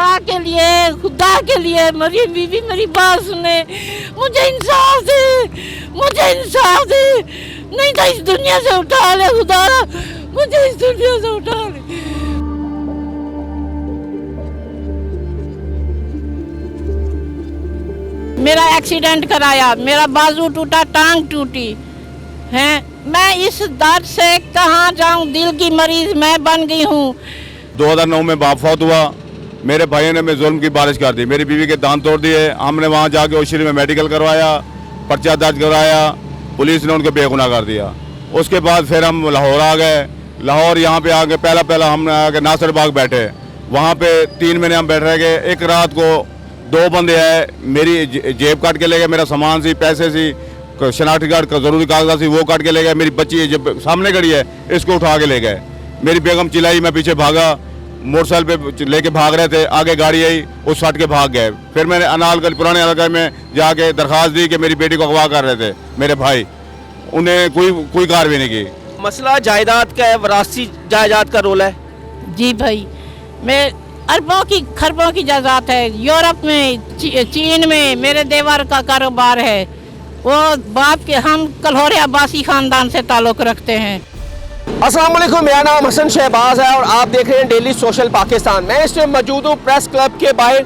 अल्लाह के लिए, खुदा के लिए मरियम बीबी मेरी बात सुने, मुझे इंसाफ दे, मुझे इंसाफ दे, नहीं तो इस दुनिया से उठा ले खुदा, मुझे इस दुनिया से उठा ले। मेरा एक्सीडेंट कराया, मेरा बाजू टूटा, टांग टूटी है, मैं इस दर्द से कहाँ जाऊँ, दिल की मरीज मैं बन गई हूँ। 2009 में बाप फौत हुआ, मेरे भाइयों ने जुल्म की बारिश कर दी, मेरी बीवी के दांत तोड़ दिए। हमने वहाँ जाके ओशरी में मेडिकल करवाया, पर्चा दर्ज करवाया, पुलिस ने उनको बेगुनाह कर दिया। उसके बाद फिर हम लाहौर आ गए। लाहौर यहाँ पे आके पहला हम आके नासिर बाग बैठे, वहाँ पे 3 महीने हम बैठ रह गए। एक रात को 2 बंदे आए, मेरी जेब काट के ले गए, मेरा सामान सी, पैसे सी, शनाख्ती कार्ड का जरूरी कागजात सी, वो काट के ले गए। मेरी बच्ची जब सामने खड़ी है, इसको उठा के ले गए। मेरी बेगम चिल्लाई, मैं पीछे भागा, मोटरसाइकिल पे लेके भाग रहे थे, आगे गाड़ी आई, उस हट के भाग गए। फिर मैंने अनालगंज पुराने इलाके में जाके दरखास्त दी कि मेरी बेटी को अगवा कर रहे थे मेरे भाई, उन्हें कोई कार्रवाई नहीं की। मसला जायदाद का है, वरासती जायदाद का रोल है। जी भाई, मैं अरबों की खरबों की जायदाद है। यूरोप में, चीन में मेरे देवर का कारोबार है। वो बाप के, हम कल्होरे अब्बासी खानदान से ताल्लुक़ रखते हैं। अस्सलाम वालेकुम, मेरा नाम हसन शहबाज है और आप देख रहे हैं डेली सोशल पाकिस्तान। मैं इस टाइम मौजूद हूँ प्रेस क्लब के बाहर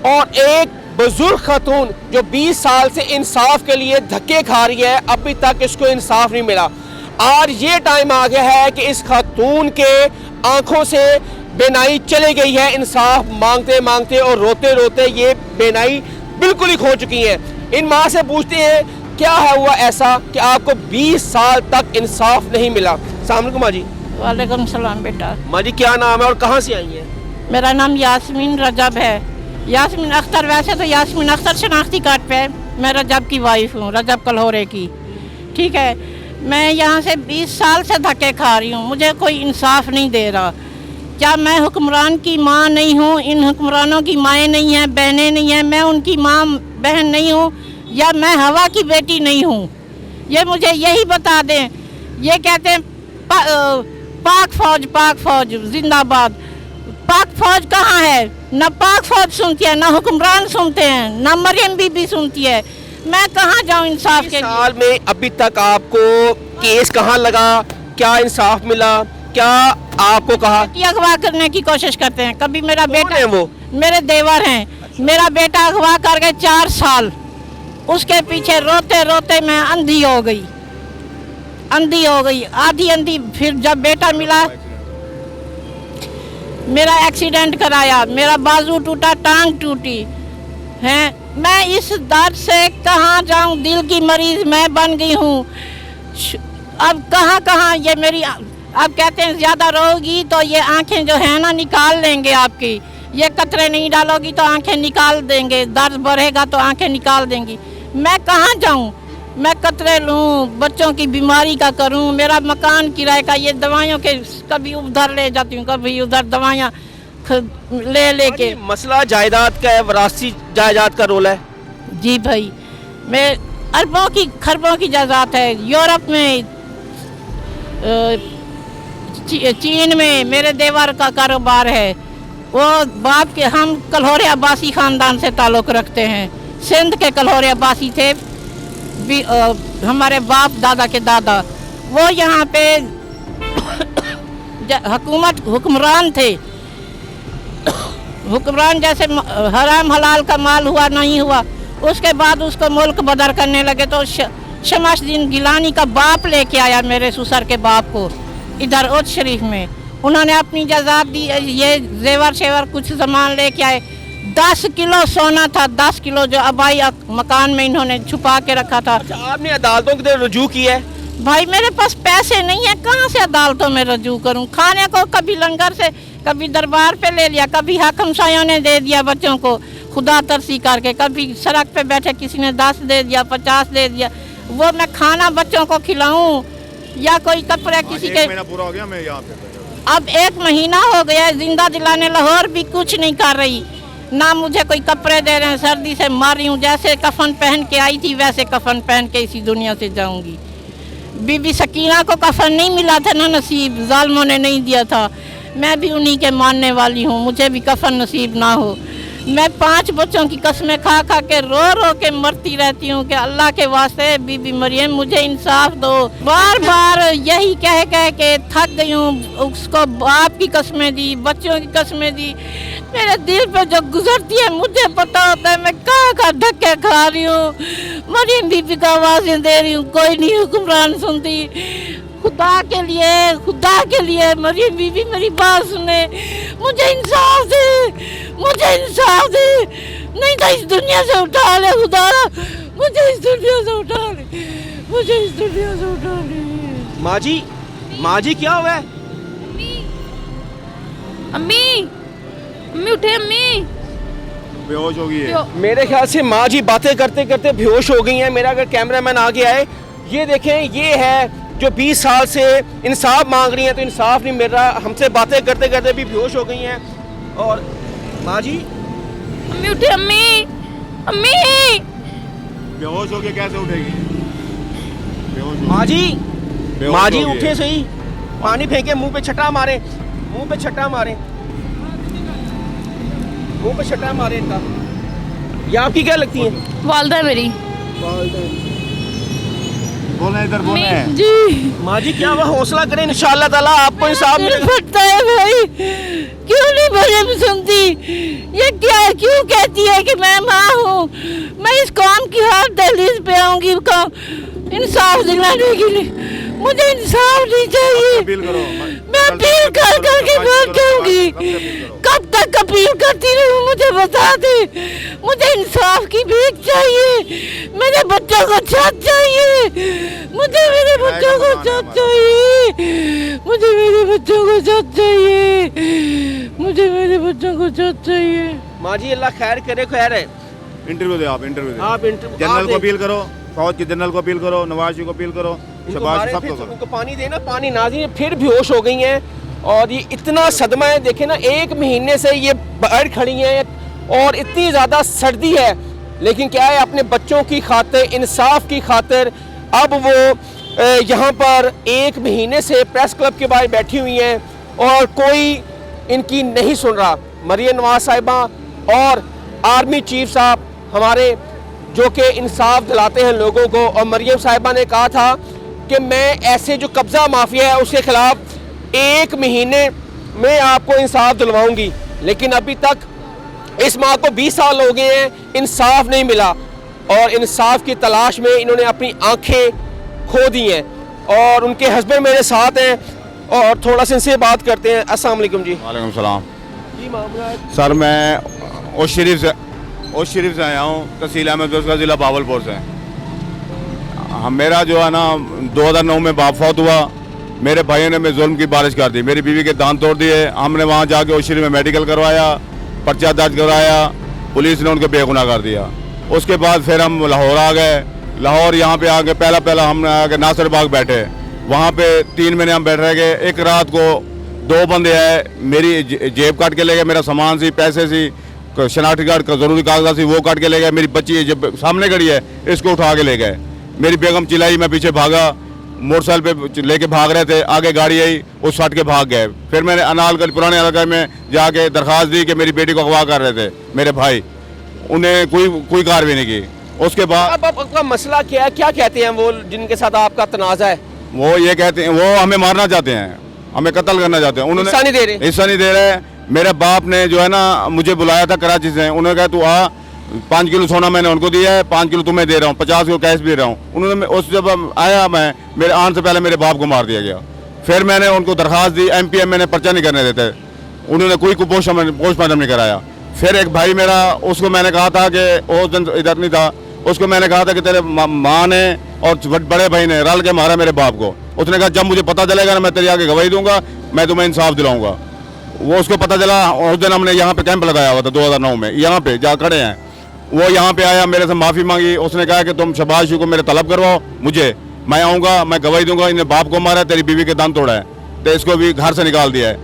और एक बुजुर्ग खातून जो 20 साल से इंसाफ के लिए धक्के खा रही है, अभी तक इसको इंसाफ नहीं मिला। और ये टाइम आ गया है कि इस खातून के आंखों से बेनाई चली गई है। इंसाफ मांगते मांगते और रोते रोते ये बेनाई बिल्कुल ही खो चुकी है। इन माँ से पूछते हैं क्या है हुआ ऐसा कि आपको 20 साल तक इंसाफ नहीं मिला। अस्सलाम वालेकुम माँ जी। वालेकुम सलाम बेटा। माँ जी क्या नाम है और कहाँ से आई हैं? मेरा नाम यास्मीन रजब है, यास्मीन अख्तर। वैसे तो यास्मीन अख्तर शनाख्ती कार्ड पे, मैं रजब की वाइफ हूँ, रजब कल्होरे की। ठीक है, मैं यहाँ से 20 साल से धक्के खा रही हूँ, मुझे कोई इंसाफ नहीं दे रहा। क्या मैं हुक्मरान की माँ नहीं हूँ? इन हुक्मरानों की माएँ नहीं हैं, बहनें नहीं हैं, मैं उनकी माँ बहन नहीं हूँ, या मैं हवा की बेटी नहीं हूँ? ये मुझे यही बता दें। ये कहते हैं पाक फौज जिंदाबाद। पाक फौज कहाँ है? न पाक फौज सुनती है, न हुक्मरान सुनते हैं, न मरियम बीबी सुनती है। मैं कहाँ जाऊँ इंसाफ के साल में? अभी तक आपको केस कहाँ लगा? क्या इंसाफ मिला? क्या आपको कहा? अगवा करने की कोशिश करते हैं। कभी मेरा बेटा है, वो मेरे देवर हैं। अच्छा। मेरा बेटा अगवा कर गए 4 साल, उसके पीछे रोते रोते मैं अंधी हो गई, आधी अंधी। फिर जब बेटा मिला, मेरा एक्सीडेंट कराया, मेरा बाजू टूटा, टांग टूटी है, मैं इस दर्द से कहाँ जाऊँ, दिल की मरीज मैं बन गई हूँ। अब कहाँ ये मेरी, अब कहते हैं ज़्यादा रोगी तो ये आंखें जो है ना निकाल लेंगे आपकी, ये कतरे नहीं डालोगी तो आंखें निकाल देंगे, दर्द बढ़ेगा तो आंखें निकाल देंगी। मैं कहाँ जाऊँ? मैं कतरे लूँ, बच्चों की बीमारी का करूँ, मेरा मकान किराए का, ये दवाइयों के कभी उधर ले जाती हूँ, कभी उधर दवाइयाँ ले के। मसला जायदाद का है, वरासती जायदाद का रोल है। जी भाई, मैं अरबों की खरबों की जायदाद है। यूरोप में, चीन में मेरे देवर का कारोबार है। वो बाप के, हम कल्होरे अब्बासी खानदान से ताल्लुक़ रखते हैं। सिंध के कल्होरे अब्बासी थे हमारे बाप दादा के दादा। वो यहाँ पे हुक्मरान थे। हुक्मरान जैसे हराम हलाल का माल हुआ नहीं हुआ, उसके बाद उसको मुल्क बदर करने लगे तो शमसुद्दीन गिलानी का बाप लेके आया मेरे ससुर के बाप को इधर उत शरीफ में। उन्होंने अपनी जायदाद दी, ये जेवर शेवर कुछ सामान लेके आए। 10 किलो सोना था, 10 किलो जो अबाई मकान में इन्होंने छुपा के रखा था। अच्छा, आपने अदालतों की तरफ रुजू किया है? भाई मेरे पास पैसे नहीं है, कहाँ से अदालतों में रजू करूँ? खाने को कभी लंगर से, कभी दरबार पे ले लिया, कभी हाकिम सायों ने दे दिया बच्चों को खुदा तरसी करके, कभी सड़क पे बैठे किसी ने 10 दे दिया, 50 दे दिया। वो मैं खाना बच्चों को खिलाऊं या कोई कपड़े किसी के। महीना पूरा हो गया, मैं यहाँ पे अब 1 महीना हो गया है, जिंदा दिलाने लाहौर भी कुछ नहीं कर रही, ना मुझे कोई कपड़े दे रहे हैं, सर्दी से मर रही हूँ। जैसे कफन पहन के आई थी वैसे कफन पहन के इसी दुनिया से जाऊंगी। बीबी सकीना को कफन नहीं मिला था ना नसीब, जालिमों ने नहीं दिया था। मैं भी उन्हीं के मानने वाली हूँ, मुझे भी कफन नसीब ना हो। मैं 5 बच्चों की कस्में खा खा के रो के मरती रहती हूँ कि अल्लाह के वास्ते बीबी मरियम मुझे इंसाफ दो। बार बार यही कह के थक गई हूँ। उसको बाप की कस्में दी, बच्चों की कस्में दी। मेरे दिल पे जो गुजरती है मुझे पता होता है मैं कहाँ धक्के खा रही हूँ। मरियम बीबी का आवाज़ें दे रही हूँ, कोई नहीं हुक्मरान सुनती। खुदा के लिए मरियम बीबी मेरी बात सुने, मुझे इंसाफ दे, मुझे इंसाफ दे, नहीं तो इस दुनिया से उठा ले खुदा, मुझे इस दुनिया से उठा ले, मुझे इस दुनिया से उठा ले। माँ जी क्या हुआ है? अम्मी अम्मी उठे अम्मी। बेहोश हो गई है। मेरे ख्याल से माँ जी बातें करते करते बेहोश हो गई हैं। मेरा अगर कैमरामैन आगे आए, ये देखें, ये है जो 20 साल से इंसाफ मांग रही हैं तो इंसाफ नहीं मिल रहा। हमसे बातें करते करते भी बेहोश हो गई हैं। और माँ जी अम्मी उठे अम्मी अम्मी। बेहोश हो गई, कैसे उठेगी? माँ जी उठे सही, पानी फेंके, मुंह पे छटा मारे, मुंह पे छटा मारे, मुंह पे छटा मारे इनका। ये आपकी क्या लगती है? वालदा है मेरी। बोले इधर बोले। जी माँ जी क्या हुआ? हौसला करें, इंशाअल्लाह ताला आपको इंसाफ दिल मिलेगा। फटता है भाई, क्यों नहीं मरियम सुनती? ये क्या क्यों कहती है कि मैं माँ हूँ? मैं इस कौम की हर दहलीज पे आऊंगी इंसाफ दिलाने के लिए। मुझे इंसाफ नहीं चाहिए। मैं अपील कर के मर जाऊंगी। कब तक अपील करती रहूं? मुझे बता दे। मुझे इंसाफ की भीख चाहिए। मेरे बच्चों को छत चाहिए। मुझे मेरे बच्चों को छत चाहिए। मुझे मेरे बच्चों को छत चाहिए। मुझे मेरे बच्चों को छत चाहिए। माँ जी अल्लाह खैर करे। खैर है, इंटरव्यू दे आप, इंटरव्यू दे। आप जनरल को अपील करो, फौज के जनरल को अपील करो, नवाज शरीफ को अपील करो, शहबाज सबको करो। उनको पानी देना, पानी नाज़रीन फिर बेहोश हो गई हैं। और ये इतना सदमा है, देखें ना, 1 महीने से ये बाहर खड़ी हैं और इतनी ज़्यादा सर्दी है, लेकिन क्या है, अपने बच्चों की खातिर, इंसाफ की खातिर अब वो यहाँ पर 1 महीने से प्रेस क्लब के बाहर बैठी हुई हैं और कोई इनकी नहीं सुन रहा। मरियम नवाज साहिबा और आर्मी चीफ साहब हमारे, जो कि इंसाफ दिलाते हैं लोगों को, और मरियम साहिबा ने कहा था कि मैं ऐसे जो कब्ज़ा माफिया है उसके खिलाफ 1 महीने में आपको इंसाफ दिलवाऊंगी। लेकिन अभी तक इस माँ को 20 साल हो गए हैं, इंसाफ नहीं मिला और इंसाफ की तलाश में इन्होंने अपनी आंखें खो दी हैं। और उनके हस्बैंड मेरे साथ हैं और थोड़ा सा इनसे बात करते हैं। अस्सलाम वालेकुम जी। वालेकुम सलाम। जी मामला है? सर मैं उस शरीफ से आया हूँ, तहसील अहमद का ज़िला बावलपुर से। हम मेरा जो है ना 2009 में बाप फौत हुआ। मेरे भाइयों ने मैं जुल्म की बारिश कर दी, मेरी बीवी के दांत तोड़ दिए। हमने वहाँ जाके उस शरीफ में मेडिकल करवाया, पर्चा दर्ज करवाया, पुलिस ने उनको बेगुनाह कर दिया। उसके बाद फिर हम लाहौर आ गए। लाहौर यहाँ पे आके पहला हम आके नासिर बाग बैठे। वहाँ पे 3 महीने हम बैठ रह गए। एक रात को 2 बंदे आए, मेरी जेब काट के ले गए, मेरा सामान सी, पैसे सी, शनाख्ती कार्ड का ज़रूरी कागजात थी, वो काट के ले गए। मेरी बच्ची जब सामने खड़ी है, इसको उठा के ले गए। मेरी बेगम चिल्लाई, मैं पीछे भागा, मोटरसाइकिल पे लेके भाग रहे थे, आगे गाड़ी आई, उस फट के भाग गए। फिर मैंने अनालगढ़ पुराने इलाके में जाके दरख्वास्त दी कि मेरी बेटी को अगवा कर रहे थे मेरे भाई, उन्हें कोई कार्रवाई नहीं की। उसके बाद अब आपका मसला क्या है? क्या कहते हैं वो जिनके साथ आपका तनाज़ा है? वो ये कहते हैं, वो हमें मारना चाहते हैं, हमें कत्ल करना चाहते हैं। उन्होंने हिस्सा नहीं दे रहे। हिस्सा नहीं दे रहे। मेरे बाप ने जो है ना मुझे बुलाया था कराची से। उन्होंने कहा तू आ, 5 किलो सोना मैंने उनको दिया है, 5 किलो तुम्हें दे रहा हूँ, 50 किलो कैश भी दे रहा हूँ। उन्होंने उस जब आया, मैं मेरे आने से पहले मेरे बाप को मार दिया गया। फिर मैंने उनको दरख्वास्त दी, MPM मैंने पर्चा नहीं करने देते, उन्होंने कोई पोस्टमार्टम नहीं कराया। फिर एक भाई मेरा, उसको मैंने कहा था कि उस दिन इधर नहीं था, उसको मैंने कहा था कि तेरे माँ ने और बड़े भाई ने रल के मारा मेरे बाप को। उसने कहा जब मुझे पता चलेगा ना मैं तेरे आगे गवाही दूंगा, मैं तुम्हें इंसाफ दिलाऊंगा। वो उसको पता चला। उस दिन हमने यहाँ पे कैंप लगाया हुआ था 2009 में, यहाँ पे जा खड़े हैं। वो यहाँ पे आया, मेरे से माफ़ी मांगी। उसने कहा कि तुम शहबाज शरीफ को मेरे तलब करवाओ, मुझे, मैं आऊँगा, मैं गवाही दूंगा। इन्हें बाप को मारा, तेरी बीवी के दांत तोड़ा है, तो इसको भी घर से निकाल दिया है।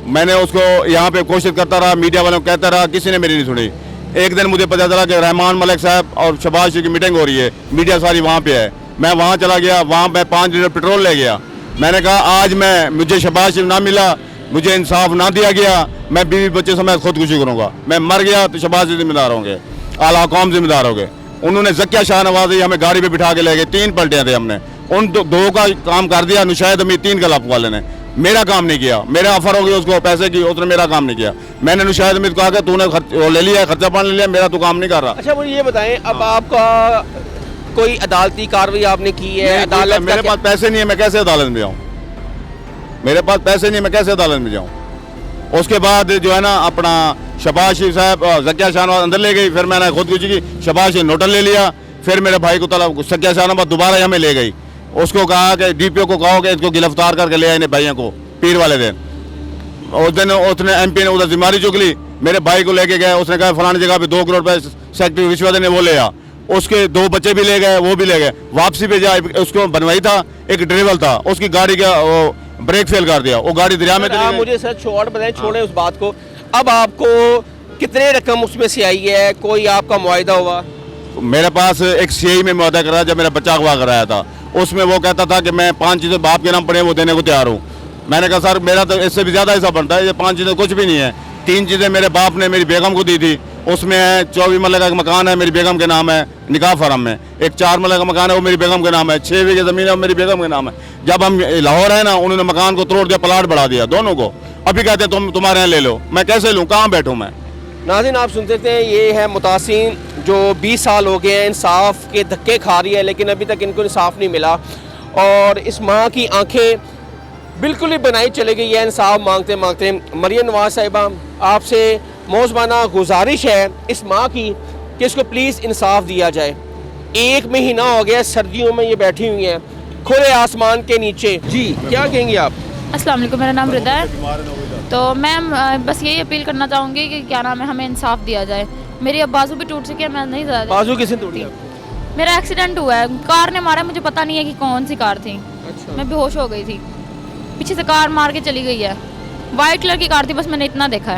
मैंने उसको यहाँ पे कोशिश करता रहा, मीडिया वालों को कहता रहा, किसी ने मेरी नहीं सुनी। एक दिन मुझे पता चला कि रहमान मलिक साहब और शहबाज शरीफ की मीटिंग हो रही है, मीडिया सारी वहाँ पे है। मैं वहाँ चला गया, वहाँ मैं 5 लीटर पेट्रोल ले गया। मैंने कहा आज मुझे शहबाज शरीफ ना मिला, मुझे इंसाफ ना दिया गया, मैं बीवी बच्चे समेत खुदकुशी करूँगा। मैं मर गया तो शहबाज ही जिम्मेदार होंगे, आला कौम जिम्मेदार होंगे। उन्होंने जकिया शाहनवाजी हमें गाड़ी पे बिठा के ले गए, 3 पलटियाँ थे हमने, उन दो का काम कर दिया नुशायद अमीर 3 गलाप वाले ने, मेरा काम नहीं किया। मेरा ऑफर हो गया उसको पैसे की, उसने मेरा काम नहीं किया। मैंने नुशायद अमीर को कहा कि तूने वो ले लिया, खर्चा पानी ले लिया, मेरा तो काम नहीं कर रहा। अच्छा मुझे ये बताएं, अब आपका कोई अदालती कार्रवाई आपने की है? अदालत मेरे पास पैसे नहीं है, मैं कैसे अदालत में जाऊँ? मेरे पास पैसे नहीं है, मैं कैसे अदालत में जाऊँ? उसके बाद जो है ना अपना शहबाज शरीफ साहब जकिया शाहनवाज अंदर ले गई, फिर मैंने खुदकुशी की, शहबाज शरीफ नोटल ले लिया, फिर मेरे भाई को तलब जकिया शाहनवाज दोबारा हमें ले गई। उसको कहा कि डीपीओ को कहो कि इसको गिरफ्तार करके ले आए इन भाइयों को पीर वाले दिन। उस दिन उसने एमपी ने उधर जिम्मेदारी चुक ली, मेरे भाई को लेके गए, उसने कहा फलानी जगह पे 2 करोड़ रुपए सेक्रेटरी विश्वविद्यालय ने वो ले आ, उसके 2 बच्चे भी ले गए, वो भी ले गए। वापसी पे जाए उसको बनवाई था, एक ड्राइवर था, उसकी गाड़ी का ब्रेक फेल कर दिया, वो गाड़ी दरिया में आप मुझे सर छोड़ बताएं, छोड़ें उस बात को। अब आपको कितने रकम उसमें से आई है? कोई आपका मुआहिदा हुआ? मेरे पास एक सीआई में मुआहदा कराया जब मेरा बच्चा अगवा कराया था, उसमें वो कहता था कि मैं 5 चीज़ें बाप के नाम पड़े वो देने को तैयार हूँ। मैंने कहा सर मेरा तो इससे भी ज़्यादा हिस्सा बनता है, ये 5 चीज़ें कुछ भी नहीं है। 3 चीज़ें मेरे बाप ने मेरी बेगम को दी थी, उसमें 24 मरले का मकान है मेरी बेगम के नाम है निकाह फरम में, एक 4 मरले का मकान है वो मेरी बेगम के नाम है, 6 बीघे ज़मीन है वो मेरी बेगम के नाम है। जब हम लाहौर है ना, उन्होंने मकान को तोड़ दिया, प्लाट बढ़ा दिया दोनों को। अभी कहते हैं तुम्हारे यहाँ ले लो, मैं कैसे लूँ, कहाँ बैठूँ मैं? नाज़रीन आप सुनते थे, ये है मुतासिन जो 20 साल हो गए हैं इंसाफ के धक्के खा रही है, लेकिन अभी तक इनको इंसाफ नहीं मिला और इस माँ की आंखें बिल्कुल ही बनाई चली गई है इंसाफ मांगते मांगते। मरियम नवाज साहिबा, आपसे मौजमाना गुजारिश है इस माँ की कि इसको प्लीज़ इंसाफ दिया जाए। 1 महीना हो गया, सर्दियों में ये बैठी हुई हैं खुले आसमान के नीचे। जी क्या कहेंगी आप? अस्सलाम वालेकुम, मेरा नाम रिदा है। तो मैं बस यही अपील करना चाहूँगी कि क्या नाम है, हमें इंसाफ दिया जाए। मेरी अब बाजू भी टूट चुकी है, मैं नहीं ज़्यादा। बाजू किसने तोड़ी? मेरा एक्सीडेंट हुआ है, कार ने मारा, मुझे पता नहीं है कि कौन सी कार थी। अच्छा। मैं बेहोश हो गई थी, पीछे से कार मार के चली गई है। वाइट कलर की कार थी, बस मैंने इतना देखा है।